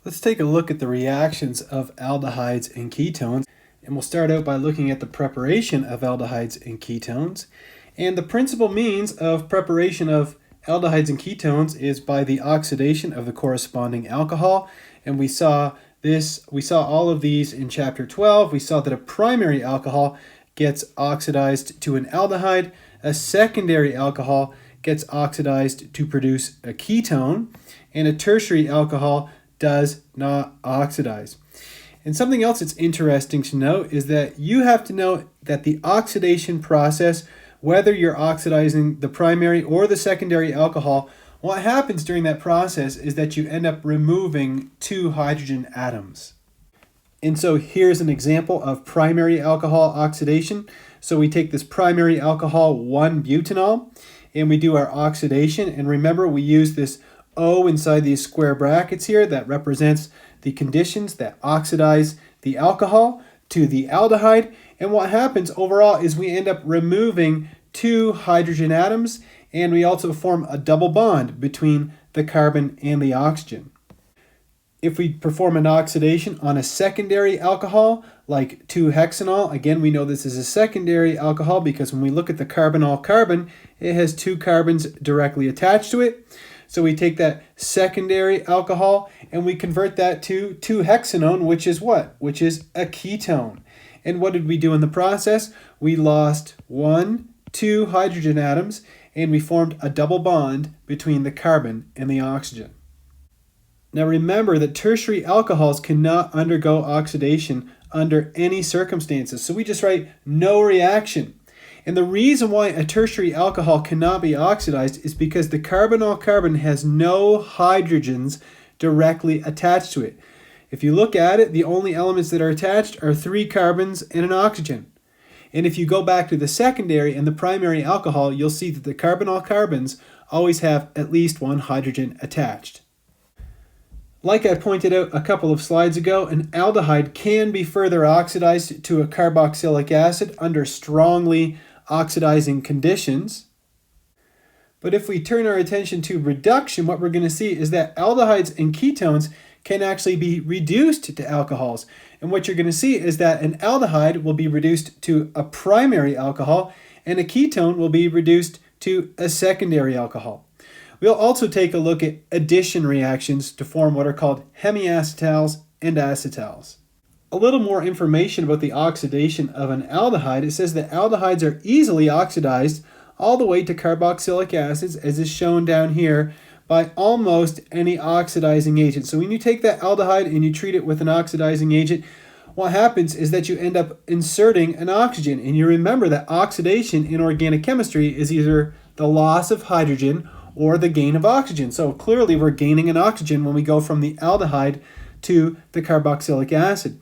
Let's take a look at the reactions of aldehydes and ketones. And we'll start out by looking at the preparation of aldehydes and ketones. And the principal means of preparation of aldehydes and ketones is by the oxidation of the corresponding alcohol. And we saw all of these in chapter 12. We saw that a primary alcohol gets oxidized to an aldehyde. A secondary alcohol gets oxidized to produce a ketone. And a tertiary alcohol does not oxidize. And something else that's interesting to note is that you have to know that the oxidation process, whether you're oxidizing the primary or the secondary alcohol, what happens during that process is that you end up removing two hydrogen atoms. And so here's an example of primary alcohol oxidation. So we take this primary alcohol 1-butanol and we do our oxidation. And remember, we use this O inside these square brackets here that represents the conditions that oxidize the alcohol to the aldehyde. And what happens overall is we end up removing two hydrogen atoms, and we also form a double bond between the carbon and the oxygen. If we perform an oxidation on a secondary alcohol like 2-hexanol, again, we know this is a secondary alcohol because when we look at the carbonyl carbon, it has two carbons directly attached to it. So we take that secondary alcohol and we convert that to 2-hexanone, which is what? Which is a ketone. And what did we do in the process? We lost two hydrogen atoms and we formed a double bond between the carbon and the oxygen. Now remember that tertiary alcohols cannot undergo oxidation under any circumstances. So we just write no reaction. And the reason why a tertiary alcohol cannot be oxidized is because the carbonyl carbon has no hydrogens directly attached to it. If you look at it, the only elements that are attached are 3 carbons and an oxygen. And if you go back to the secondary and the primary alcohol, you'll see that the carbonyl carbons always have at least 1 hydrogen attached. Like I pointed out a couple of slides ago, an aldehyde can be further oxidized to a carboxylic acid under strongly oxidizing conditions. But if we turn our attention to reduction, what we're going to see is that aldehydes and ketones can actually be reduced to alcohols. And what you're going to see is that an aldehyde will be reduced to a primary alcohol and a ketone will be reduced to a secondary alcohol. We'll also take a look at addition reactions to form what are called hemiacetals and acetals. A little more information about the oxidation of an aldehyde. It says that aldehydes are easily oxidized all the way to carboxylic acids, as is shown down here, by almost any oxidizing agent. So when you take that aldehyde and you treat it with an oxidizing agent, what happens is that you end up inserting an oxygen. And you remember that oxidation in organic chemistry is either the loss of hydrogen or the gain of oxygen. So clearly we're gaining an oxygen when we go from the aldehyde to the carboxylic acid.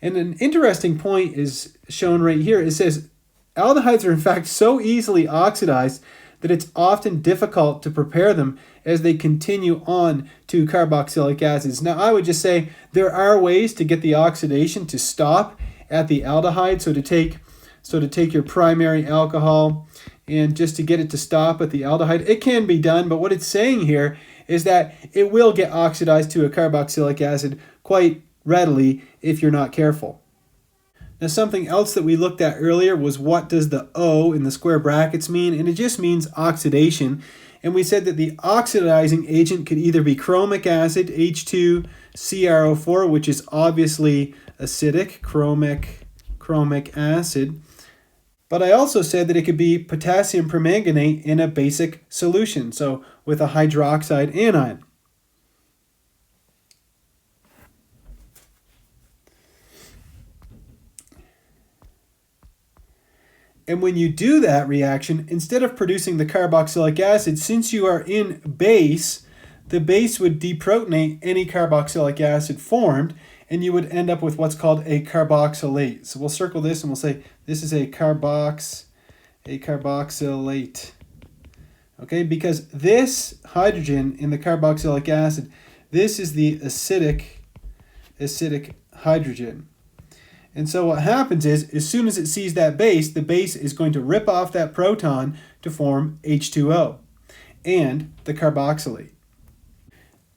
And an interesting point is shown right here. It says aldehydes are in fact so easily oxidized that it's often difficult to prepare them as they continue on to carboxylic acids. Now I would just say there are ways to get the oxidation to stop at the aldehyde. So to take your primary alcohol and just to get it to stop at the aldehyde, it can be done, but what it's saying here is that it will get oxidized to a carboxylic acid quite readily if you're not careful. Now something else that we looked at earlier was what does the O in the square brackets mean, and it just means oxidation. And we said that the oxidizing agent could either be chromic acid, H2CrO4, which is obviously acidic, chromic acid. But I also said that it could be potassium permanganate in a basic solution, so with a hydroxide anion. And when you do that reaction, instead of producing the carboxylic acid, since you are in base, the base would deprotonate any carboxylic acid formed, and you would end up with what's called a carboxylate. So we'll circle this and we'll say this is a carboxylate. Okay, because this hydrogen in the carboxylic acid, this is the acidic hydrogen. And so what happens is, as soon as it sees that base, the base is going to rip off that proton to form H2O and the carboxylate.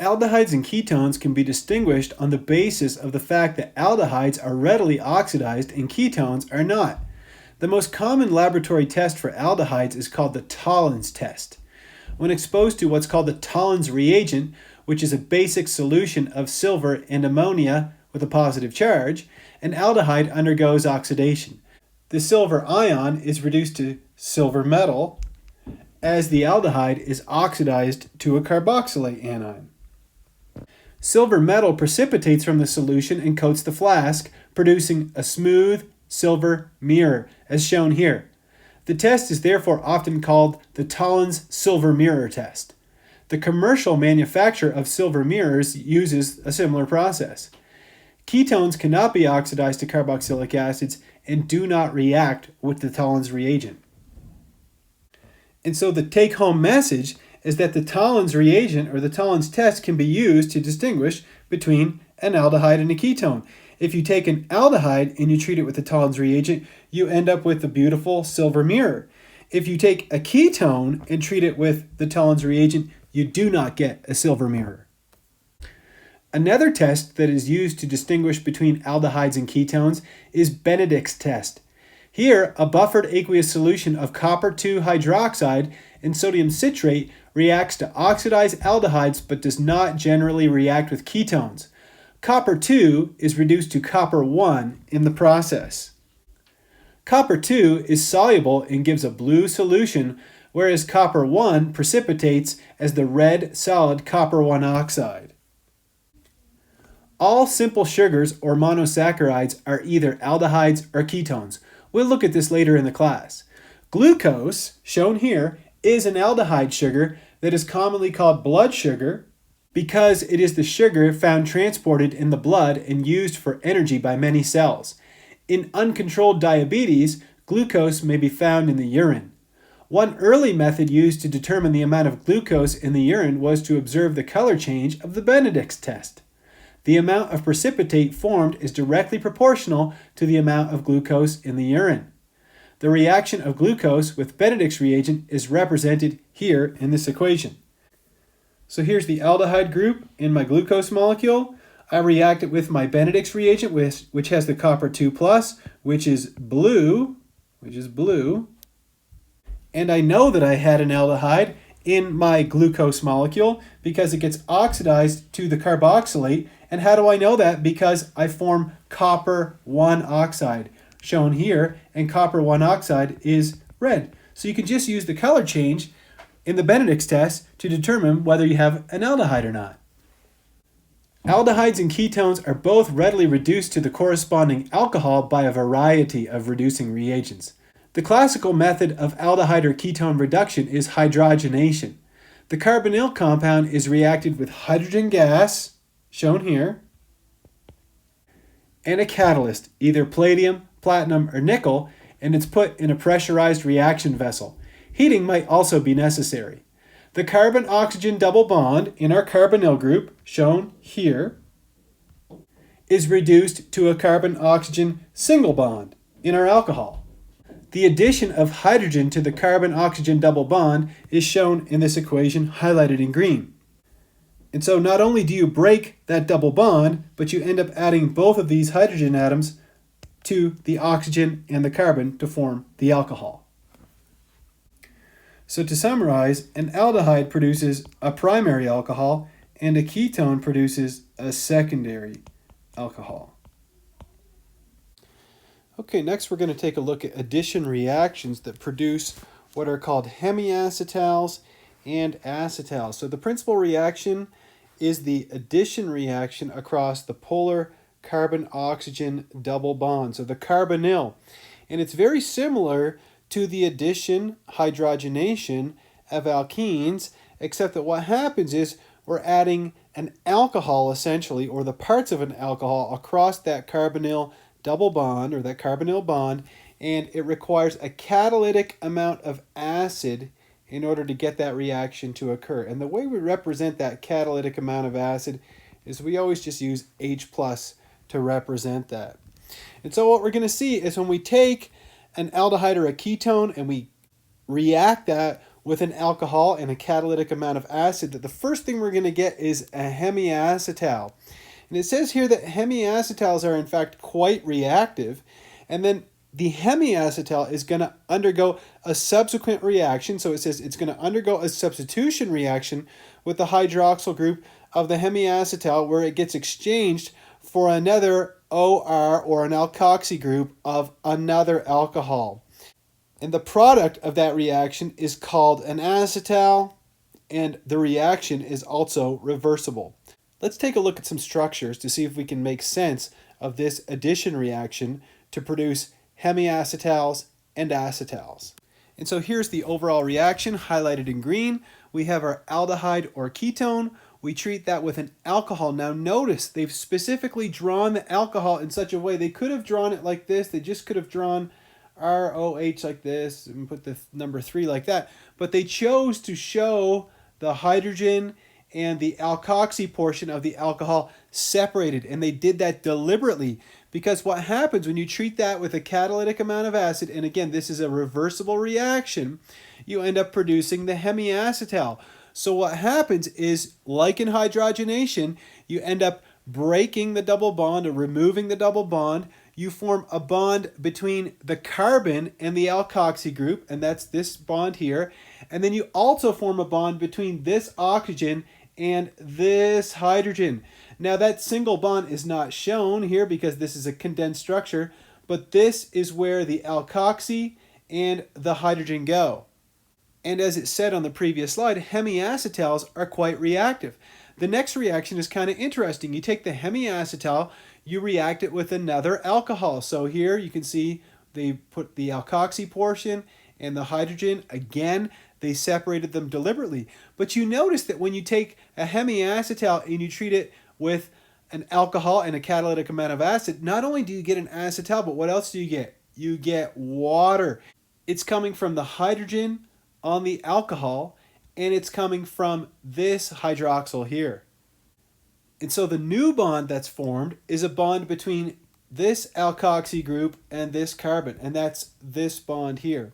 Aldehydes and ketones can be distinguished on the basis of the fact that aldehydes are readily oxidized and ketones are not. The most common laboratory test for aldehydes is called the Tollens test. When exposed to what's called the Tollens reagent, which is a basic solution of silver and ammonia with a positive charge, an aldehyde undergoes oxidation. The silver ion is reduced to silver metal as the aldehyde is oxidized to a carboxylate anion. Silver metal precipitates from the solution and coats the flask, producing a smooth silver mirror, as shown here. The test is therefore often called the Tollens silver mirror test. The commercial manufacture of silver mirrors uses a similar process. Ketones cannot be oxidized to carboxylic acids and do not react with the Tollens reagent. And so the take-home message is that the Tollens reagent or the Tollens test can be used to distinguish between an aldehyde and a ketone. If you take an aldehyde and you treat it with the Tollens reagent, you end up with the beautiful silver mirror. If you take a ketone and treat it with the Tollens reagent, you do not get a silver mirror. Another test that is used to distinguish between aldehydes and ketones is Benedict's test. Here, a buffered aqueous solution of copper 2 hydroxide and sodium citrate reacts to oxidize aldehydes but does not generally react with ketones. Copper 2 is reduced to copper 1 in the process. Copper 2 is soluble and gives a blue solution, whereas copper 1 precipitates as the red solid copper 1 oxide. All simple sugars or monosaccharides are either aldehydes or ketones. We'll look at this later in the class. Glucose, shown here, is an aldehyde sugar that is commonly called blood sugar because it is the sugar found transported in the blood and used for energy by many cells. In uncontrolled diabetes, glucose may be found in the urine. One early method used to determine the amount of glucose in the urine was to observe the color change of the Benedict's test. The amount of precipitate formed is directly proportional to the amount of glucose in the urine. The reaction of glucose with Benedict's reagent is represented here in this equation. So here's the aldehyde group in my glucose molecule. I react it with my Benedict's reagent, which has the copper 2+, which is blue, and I know that I had an aldehyde in my glucose molecule because it gets oxidized to the carboxylate. And how do I know that? Because I form copper 1 oxide, shown here, and copper 1 oxide is red. So you can just use the color change in the Benedict's test to determine whether you have an aldehyde or not. Aldehydes and ketones are both readily reduced to the corresponding alcohol by a variety of reducing reagents. The classical method of aldehyde or ketone reduction is hydrogenation. The carbonyl compound is reacted with hydrogen gas, shown here, and a catalyst, either palladium, platinum, or nickel, and it's put in a pressurized reaction vessel. Heating might also be necessary. The carbon-oxygen double bond in our carbonyl group, shown here, is reduced to a carbon-oxygen single bond in our alcohol. The addition of hydrogen to the carbon-oxygen double bond is shown in this equation highlighted in green. And so not only do you break that double bond, but you end up adding both of these hydrogen atoms to the oxygen and the carbon to form the alcohol. So to summarize, an aldehyde produces a primary alcohol and a ketone produces a secondary alcohol. Okay, next we're going to take a look at addition reactions that produce what are called hemiacetals and acetals. So the principal reaction is the addition reaction across the polar carbon-oxygen double bond, so the carbonyl. And it's very similar to the addition hydrogenation of alkenes, except that what happens is we're adding an alcohol essentially, or the parts of an alcohol across that carbonyl double bond or that carbonyl bond, and it requires a catalytic amount of acid in order to get that reaction to occur. And the way we represent that catalytic amount of acid is we always just use H+ to represent that. And so what we're going to see is when we take an aldehyde or a ketone and we react that with an alcohol and a catalytic amount of acid, that the first thing we're going to get is a hemiacetal. And it says here that hemiacetals are in fact quite reactive, and then the hemiacetal is going to undergo a subsequent reaction. So it says it's going to undergo a substitution reaction with the hydroxyl group of the hemiacetal, where it gets exchanged for another OR, or an alkoxy group of another alcohol. And the product of that reaction is called an acetal, and the reaction is also reversible. Let's take a look at some structures to see if we can make sense of this addition reaction to produce hemiacetals and acetals. And so here's the overall reaction highlighted in green. We have our aldehyde or ketone. We treat that with an alcohol. Now notice they've specifically drawn the alcohol in such a way. They could have drawn it like this. They just could have drawn ROH like this and put the number 3 like that. But they chose to show the hydrogen and the alkoxy portion of the alcohol separated. And they did that deliberately, because what happens when you treat that with a catalytic amount of acid, and again, this is a reversible reaction, you end up producing the hemiacetal. So what happens is, like in hydrogenation, you end up breaking the double bond or removing the double bond. You form a bond between the carbon and the alkoxy group, and that's this bond here. And then you also form a bond between this oxygen and this hydrogen. Now that single bond is not shown here because this is a condensed structure, but this is where the alkoxy and the hydrogen go. And as it said on the previous slide, hemiacetals are quite reactive. The next reaction is kind of interesting. You take the hemiacetal, you react it with another alcohol. So here you can see they put the alkoxy portion and the hydrogen. Again, they separated them deliberately. But you notice that when you take a hemiacetal and you treat it with an alcohol and a catalytic amount of acid, not only do you get an acetal, but what else do you get? You get water. It's coming from the hydrogen on the alcohol, and it's coming from this hydroxyl here. And so the new bond that's formed is a bond between this alkoxy group and this carbon, and that's this bond here.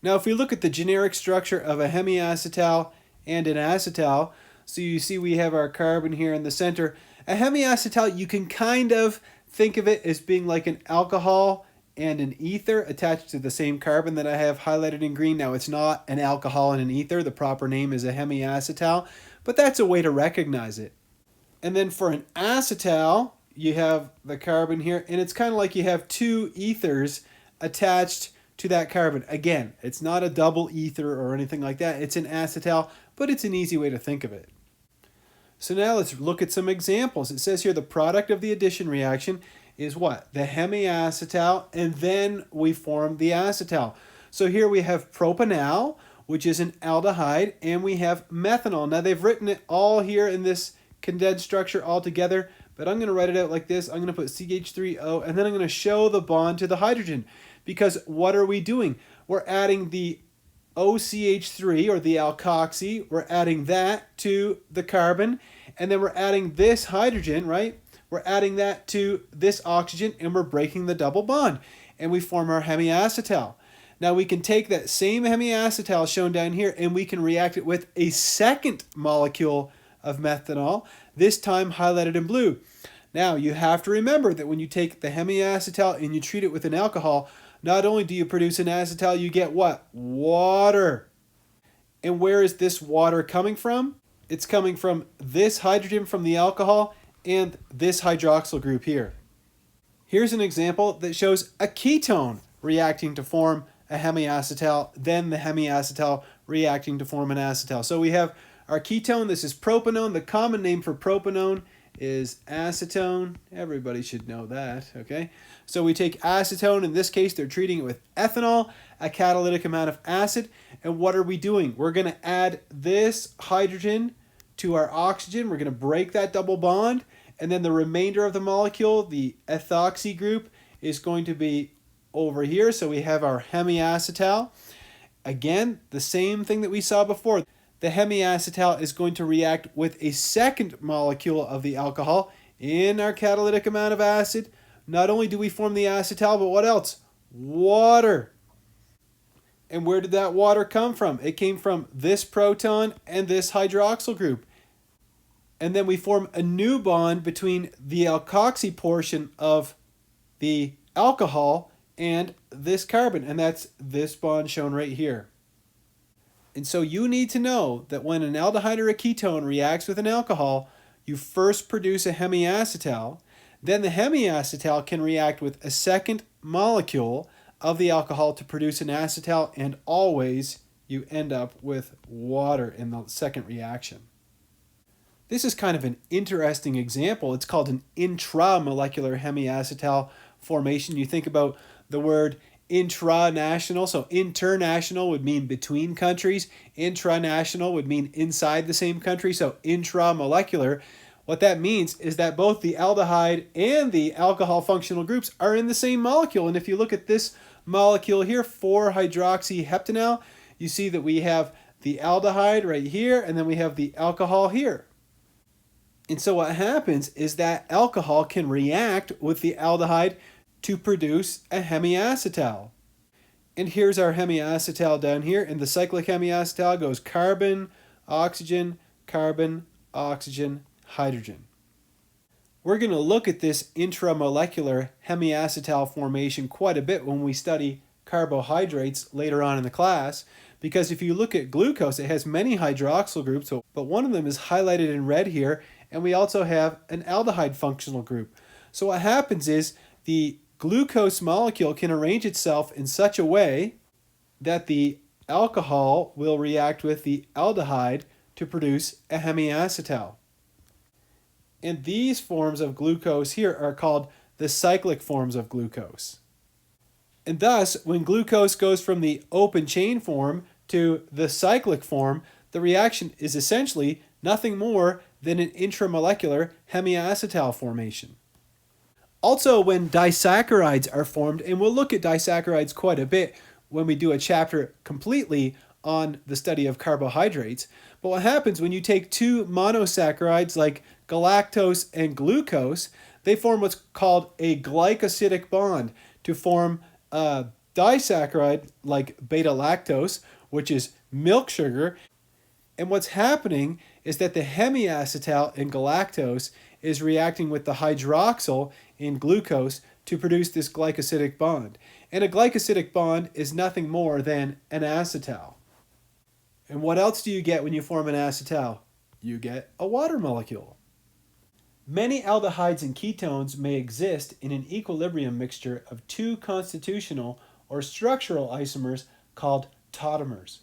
Now if we look at the generic structure of a hemiacetal and an acetal, so you see we have our carbon here in the center. A hemiacetal, you can kind of think of it as being like an alcohol and an ether attached to the same carbon that I have highlighted in green. Now it's not an alcohol and an ether. The proper name is a hemiacetal, but that's a way to recognize it. And then for an acetal, you have the carbon here, and it's kind of like you have two ethers attached to that carbon. Again, it's not a double ether or anything like that. It's an acetal, but it's an easy way to think of it. So now let's look at some examples. It says here the product of the addition reaction is what? The hemiacetal, and then we form the acetal. So here we have propanol, which is an aldehyde, and we have methanol. Now they've written it all here in this condensed structure all together, but I'm going to write it out like this. I'm going to put CH3O, and then I'm going to show the bond to the hydrogen. Because what are we doing? We're adding the OCH3, or the alkoxy. We're adding that to the carbon, and then we're adding this hydrogen, right? We're adding that to this oxygen, and we're breaking the double bond, and we form our hemiacetal. Now we can take that same hemiacetal shown down here, and we can react it with a second molecule of methanol, this time highlighted in blue. Now you have to remember that when you take the hemiacetal and you treat it with an alcohol, not only do you produce an acetal, you get what? Water. And where is this water coming from? It's coming from this hydrogen from the alcohol and this hydroxyl group here. Here's an example that shows a ketone reacting to form a hemiacetal, then the hemiacetal reacting to form an acetal. So we have our ketone. This is propanone. The common name for propanone is acetone. Everybody should know that, okay? So we take acetone. In this case, they're treating it with ethanol, a catalytic amount of acid. And what are we doing? We're going to add this hydrogen to our oxygen. We're going to break that double bond. And then the remainder of the molecule, the ethoxy group, is going to be over here. So we have our hemiacetal. Again, the same thing that we saw before. The hemiacetal is going to react with a second molecule of the alcohol in our catalytic amount of acid. Not only do we form the acetal, but what else? Water. And where did that water come from? It came from this proton and this hydroxyl group. And then we form a new bond between the alkoxy portion of the alcohol and this carbon, and that's this bond shown right here. And so you need to know that when an aldehyde or a ketone reacts with an alcohol, you first produce a hemiacetal, then the hemiacetal can react with a second molecule of the alcohol to produce an acetal, and always you end up with water in the second reaction. This is kind of an interesting example. It's called an intramolecular hemiacetal formation. You think about the word intranational. So international would mean between countries. Intranational would mean inside the same country. So intramolecular. What that means is that both the aldehyde and the alcohol functional groups are in the same molecule. And if you look at this molecule here, 4-hydroxyheptanal, you see that we have the aldehyde right here, and then we have the alcohol here. And so what happens is that alcohol can react with the aldehyde to produce a hemiacetal. And here's our hemiacetal down here. And the cyclic hemiacetal goes carbon, oxygen, carbon, oxygen, hydrogen. We're going to look at this intramolecular hemiacetal formation quite a bit when we study carbohydrates later on in the class, because if you look at glucose, it has many hydroxyl groups, but one of them is highlighted in red here, and we also have an aldehyde functional group. So what happens is the glucose molecule can arrange itself in such a way that the alcohol will react with the aldehyde to produce a hemiacetal. And these forms of glucose here are called the cyclic forms of glucose. And thus, when glucose goes from the open chain form to the cyclic form, the reaction is essentially nothing more than an intramolecular hemiacetal formation. Also, when disaccharides are formed, and we'll look at disaccharides quite a bit when we do a chapter completely on the study of carbohydrates, but what happens when you take two monosaccharides like galactose and glucose, they form what's called a glycosidic bond to form a disaccharide like beta-lactose, which is milk sugar. And what's happening is that the hemiacetal in galactose is reacting with the hydroxyl in glucose to produce this glycosidic bond. And a glycosidic bond is nothing more than an acetal. And what else do you get when you form an acetal? You get a water molecule. Many aldehydes and ketones may exist in an equilibrium mixture of two constitutional or structural isomers called tautomers.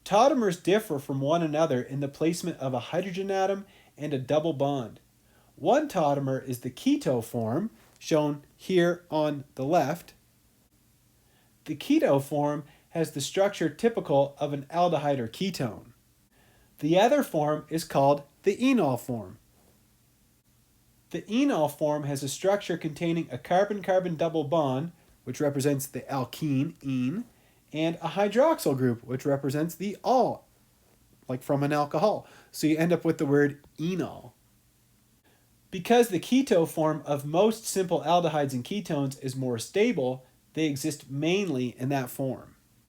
Tautomers differ from one another in the placement of a hydrogen atom and a double bond. One tautomer is the keto form, shown here on the left. The keto form has the structure typical of an aldehyde or ketone. The other form is called the enol form. The enol form has a structure containing a carbon-carbon double bond, which represents the alkene, ene, and a hydroxyl group, which represents the al, like from an alcohol. So you end up with the word enol. Because the keto form of most simple aldehydes and ketones is more stable, they exist mainly in that form.